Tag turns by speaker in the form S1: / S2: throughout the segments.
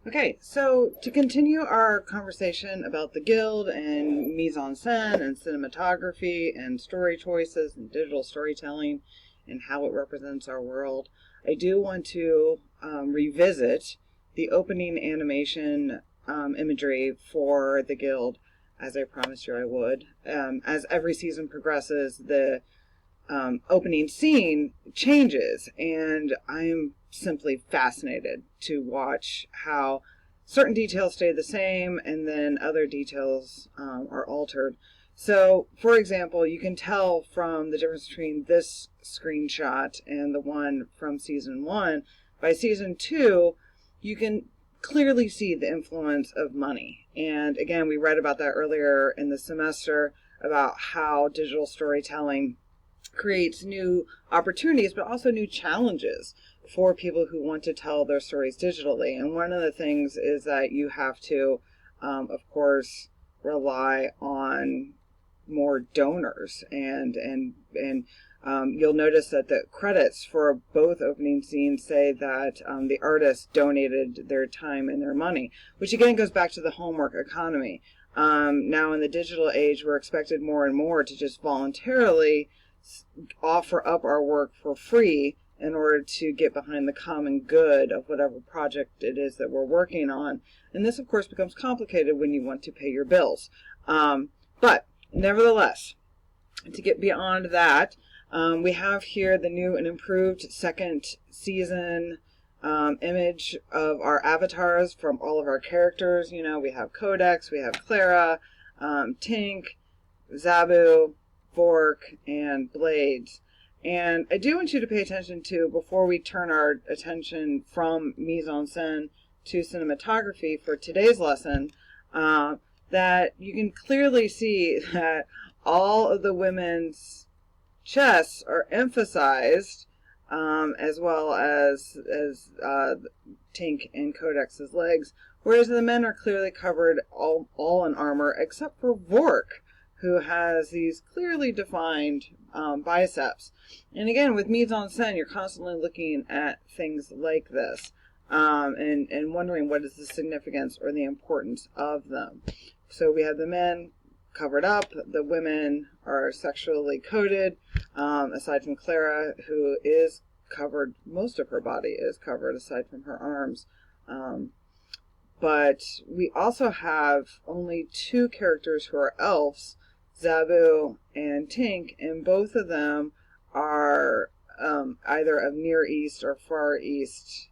S1: Okay, so to continue our conversation about the Guild and mise-en-scène and cinematography and story choices and digital storytelling and how it represents our world, I do want to revisit the opening animation imagery for the Guild, as I promised you I would. As every season progresses, the opening scene changes, and I'm simply fascinated to watch how certain details stay the same and then other details are altered. So, for example, you can tell from the difference between this screenshot and the one from season 1. By season 2, you can clearly see the influence of money. And again, we read about that earlier in the semester about how digital storytelling creates new opportunities, but also new challenges for people who want to tell their stories digitally. And one of the things is that you have to, of course, rely on more donors, and you'll notice that the credits for both opening scenes say that the artists donated their time and their money, which again goes back to the homework economy. Now in the digital age, we're expected more and more to just voluntarily offer up our work for free in order to get behind the common good of whatever project it is that we're working on. And this, of course, becomes complicated when you want to pay your bills. But nevertheless, to get beyond that, we have here the new and improved second season image of our avatars from all of our characters. You know, we have Codex, we have Clara, Tink, Zabu, Vork, and Blades. And I do want you to pay attention to, before we turn our attention from mise-en-scène to cinematography for today's lesson, that you can clearly see that all of the women's chests are emphasized, as well as Tink and Codex's legs, whereas the men are clearly covered all in armor, except for Vork, who has these clearly defined biceps. And again, with mise-en-scène, you're constantly looking at things like this, and wondering what is the significance or the importance of them. So we have the men covered up, the women are sexually coded, aside from Clara, who is covered, most of her body is covered aside from her arms. But we also have only two characters who are elves, Zabu and Tink, and both of them are either of Near East or Far East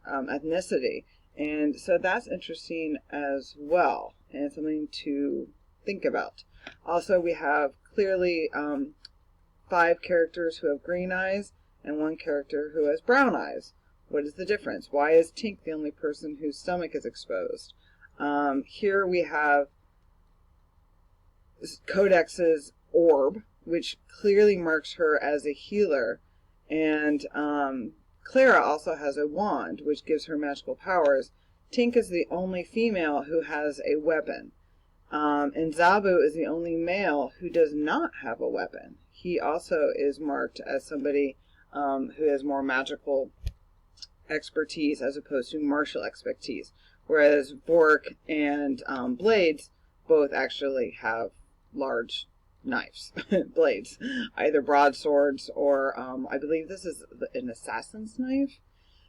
S1: ethnicity. And so that's interesting as well, and something to think about. Also, we have clearly 5 characters who have green eyes and 1 character who has brown eyes. What is the difference? Why is Tink the only person whose stomach is exposed? Here we have Codex's orb, which clearly marks her as a healer, and Clara also has a wand, which gives her magical powers. Tink is the only female who has a weapon, and Zabu is the only male who does not have a weapon. He also is marked as somebody who has more magical expertise as opposed to martial expertise, whereas Vork and Blades both actually have large knives, blades, either broadswords or I believe this is an assassin's knife.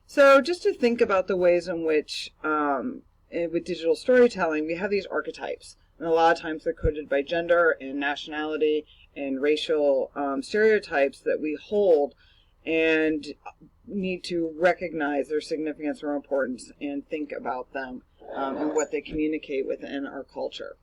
S1: So just to think about the ways in which with digital storytelling we have these archetypes, and a lot of times they're coded by gender and nationality and racial stereotypes that we hold and need to recognize their significance or importance and think about them and what they communicate within our culture.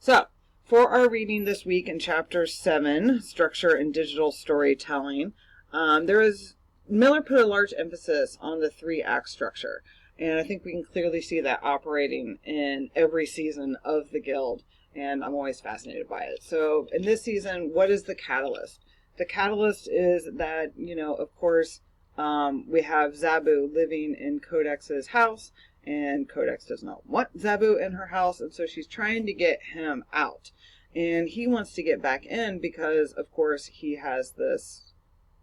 S1: So, for our reading this week in Chapter 7, Structure and Digital Storytelling, Miller put a large emphasis on the 3-act structure, and I think we can clearly see that operating in every season of the Guild, and I'm always fascinated by it. So, in this season, what is the catalyst? The catalyst is that, of course, we have Zabu living in Codex's house, and Codex does not want Zabu in her house, and so she's trying to get him out. And he wants to get back in because, of course, he has this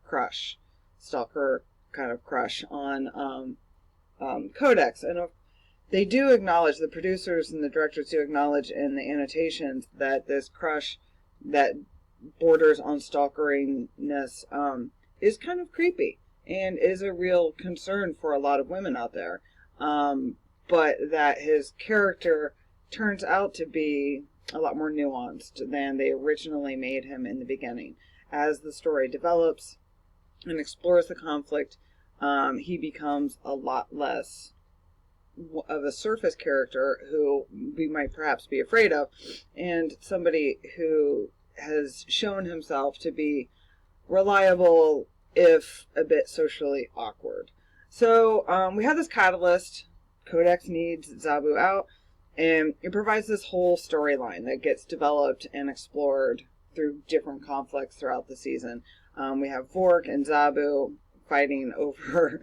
S1: crush, stalker kind of crush on codex. And they do acknowledge, the producers and the directors do acknowledge in the annotations that this crush that borders on stalkeriness is kind of creepy and is a real concern for a lot of women out there. But that his character turns out to be a lot more nuanced than they originally made him in the beginning. As the story develops and explores the conflict, he becomes a lot less of a surface character who we might perhaps be afraid of, and somebody who has shown himself to be reliable, if a bit socially awkward. So we have this catalyst. Codex needs Zabu out, and it provides this whole storyline that gets developed and explored through different conflicts throughout the season. We have Vork and Zabu fighting over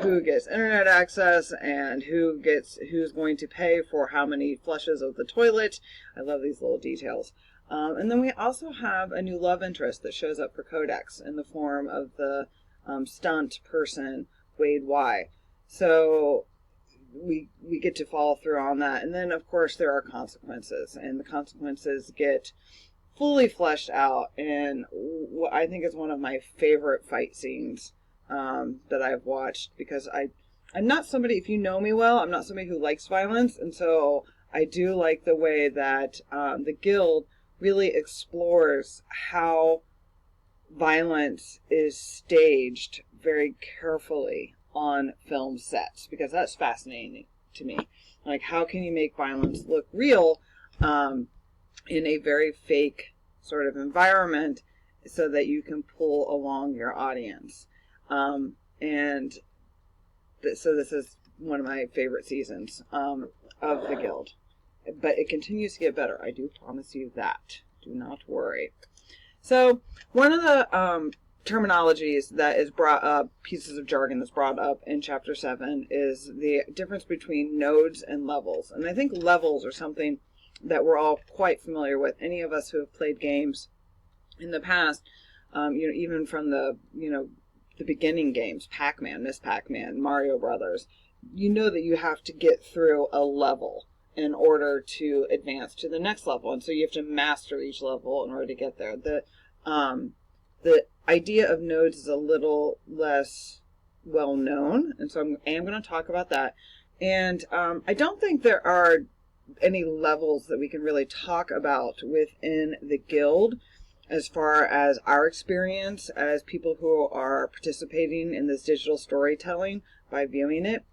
S1: who gets internet access and who's going to pay for how many flushes of the toilet. I love these little details. And then we also have a new love interest that shows up for Codex in the form of the stunt person, Wade Y. So we get to follow through on that. And then, of course, there are consequences, and the consequences get fully fleshed out in what I think is one of my favorite fight scenes that I've watched, because I'm not somebody, if you know me well, I'm not somebody who likes violence, and so I do like the way that the Guild really explores how violence is staged very carefully on film sets, because that's fascinating to me. Like, how can you make violence look real in a very fake sort of environment so that you can pull along your audience? So this is one of my favorite seasons of the Guild. But it continues to get better. I do promise you that. Do not worry. So one of the terminologies that is brought up, pieces of jargon that's brought up in Chapter 7, is the difference between nodes and levels. And I think levels are something that we're all quite familiar with. Any of us who have played games in the past, even from the beginning games, Pac-Man, Miss Pac-Man, Mario Brothers, you know that you have to get through a level in order to advance to the next level. And so you have to master each level in order to get there. The idea of nodes is a little less well known, and so I am going to talk about that. And I don't think there are any levels that we can really talk about within the Guild as far as our experience as people who are participating in this digital storytelling by viewing it.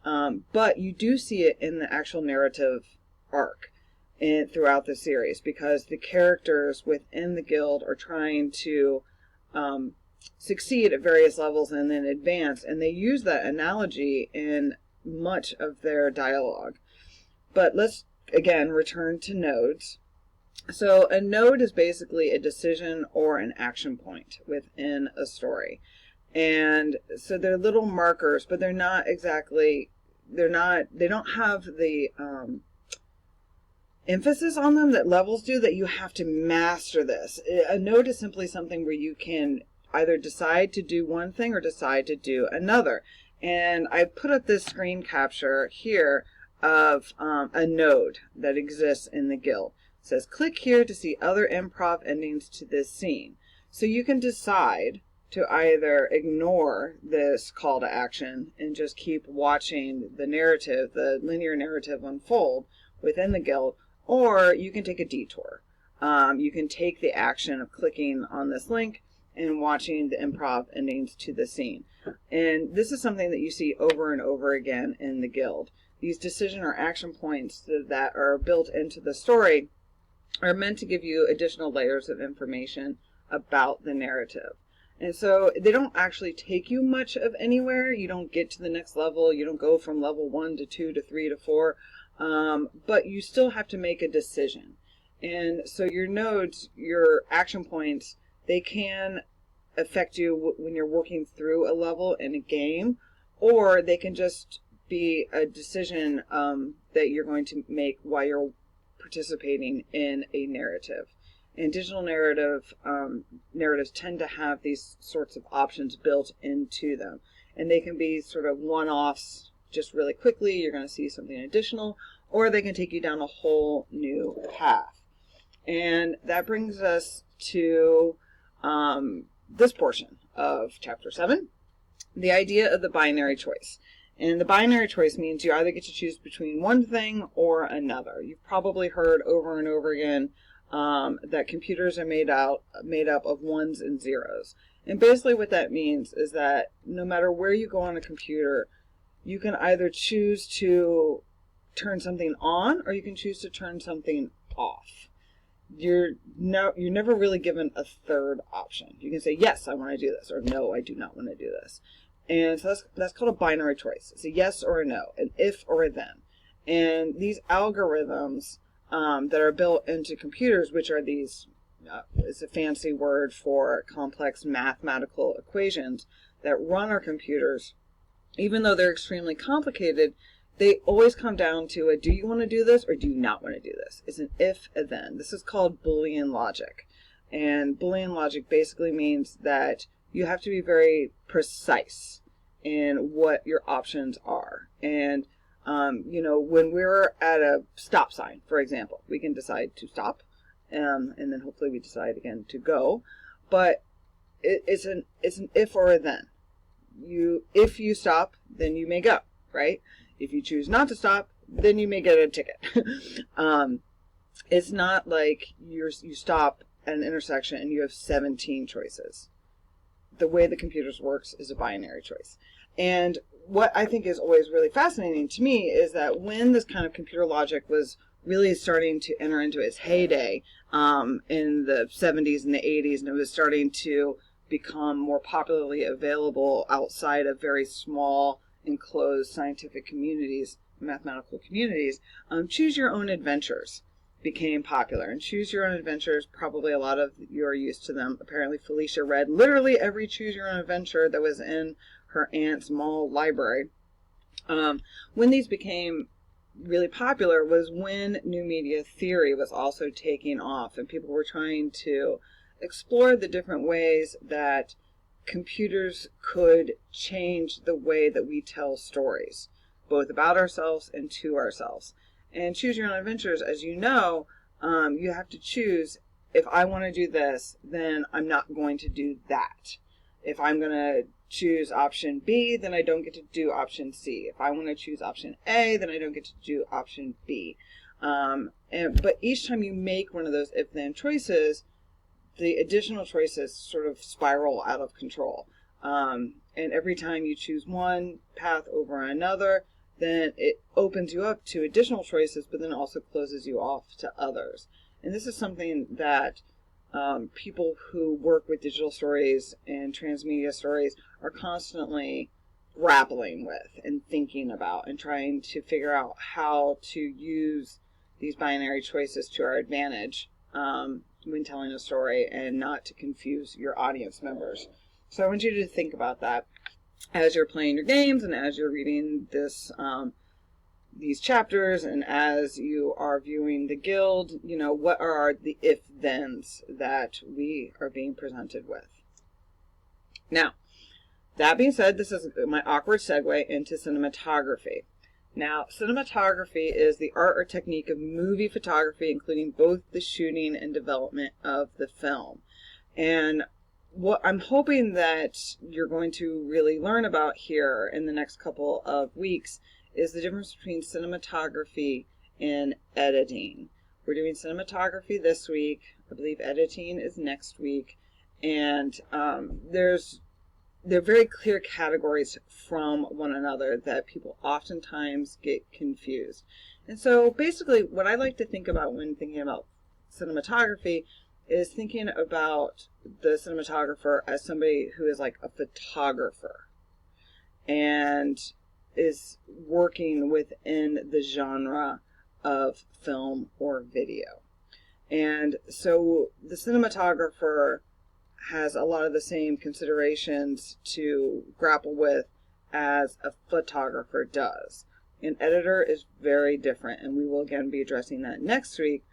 S1: But you do see it in the actual narrative arc throughout the series, because the characters within the Guild are trying to succeed at various levels and then advance, and they use that analogy in much of their dialogue. But let's again return to nodes. So a node is basically a decision or an action point within a story. And so they're little markers, but they're not exactly, they don't have the emphasis on them that levels do, that you have to master this. A node is simply something where you can either decide to do one thing or decide to do another. And I put up this screen capture here of a node that exists in the Guild. It says, click here to see other improv endings to this scene. So you can decide to either ignore this call to action and just keep watching the narrative, the linear narrative unfold within the Guild, or you can take a detour. You can take the action of clicking on this link and watching the improv endings to the scene. And this is something that you see over and over again in the Guild. These decision or action points that are built into the story are meant to give you additional layers of information about the narrative. And so they don't actually take you much of anywhere. You don't get to the next level. You don't go from level 1 to 2 to 3 to 4. But you still have to make a decision. And so your nodes, your action points, they can affect you when you're working through a level in a game, or they can just be a decision that you're going to make while you're participating in a narrative. And digital narratives tend to have these sorts of options built into them. and they can be sort of one-offs just really quickly. You're going to see something additional, or they can take you down a whole new path. And that brings us to this portion of Chapter 7, the idea of the binary choice. And the binary choice means you either get to choose between one thing or another. You've probably heard over and over again that computers are made up of ones and zeros. And basically what that means is that no matter where you go on a computer, you can either choose to turn something on or you can choose to turn something off. You're never really given a third option. You can say, yes, I want to do this, or no, I do not want to do this. And so that's called a binary choice. It's a yes or a no, an if or a then. And these algorithms that are built into computers, which are these, it's a fancy word for complex mathematical equations that run our computers, even though they're extremely complicated, they always come down to a do you want to do this or do you not want to do this? It's an if and then. This is called Boolean logic. And Boolean logic basically means that you have to be very precise in what your options are. And, when we're at a stop sign, for example, we can decide to stop, and then hopefully we decide again to go. But it's an if or a then. If you stop, then you may go, right? If you choose not to stop, then you may get a ticket. It's not like you stop at an intersection and you have 17 choices. The way the computers works is a binary choice. And what I think is always really fascinating to me is that when this kind of computer logic was really starting to enter into its heyday in the 70s and the 80s, and it was starting to become more popularly available outside of very small enclosed scientific communities, mathematical communities, choose your own adventures became popular. And choose your own adventures, probably a lot of you are used to them. Apparently Felicia read literally every choose your own adventure that was in her aunt's mall library. When these became really popular was when new media theory was also taking off, and people were trying to explore the different ways that computers could change the way that we tell stories, both about ourselves and to ourselves. And choose your own adventures, as you know, you have to choose, if I want to do this, then I'm not going to do that. If I'm going to choose option B, then I don't get to do option C. If I want to choose option A, then I don't get to do option B. But each time you make one of those if-then choices, the additional choices sort of spiral out of control. And every time you choose one path over another, then it opens you up to additional choices, but then also closes you off to others. And this is something that people who work with digital stories and transmedia stories are constantly grappling with and thinking about and trying to figure out how to use these binary choices to our advantage when telling a story and not to confuse your audience members. So I want you to think about that as you're playing your games and as you're reading these chapters and as you are viewing the guild. What are the if-thens that we are being presented with? Now, that being said, this is my awkward segue into cinematography. Now, cinematography is the art or technique of movie photography, including both the shooting and development of the film. And what I'm hoping that you're going to really learn about here in the next couple of weeks is the difference between cinematography and editing. We're doing cinematography this week. I believe editing is next week. And they're very clear categories from one another that people oftentimes get confused. And so basically what I like to think about when thinking about cinematography is thinking about the cinematographer as somebody who is like a photographer and is working within the genre of film or video. And so the cinematographer has a lot of the same considerations to grapple with as a photographer does. An editor is very different, and we will again be addressing that next week.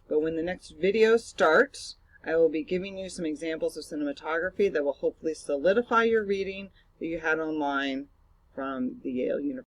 S1: But when the next video starts, I will be giving you some examples of cinematography that will hopefully solidify your reading that you had online from the Yale University.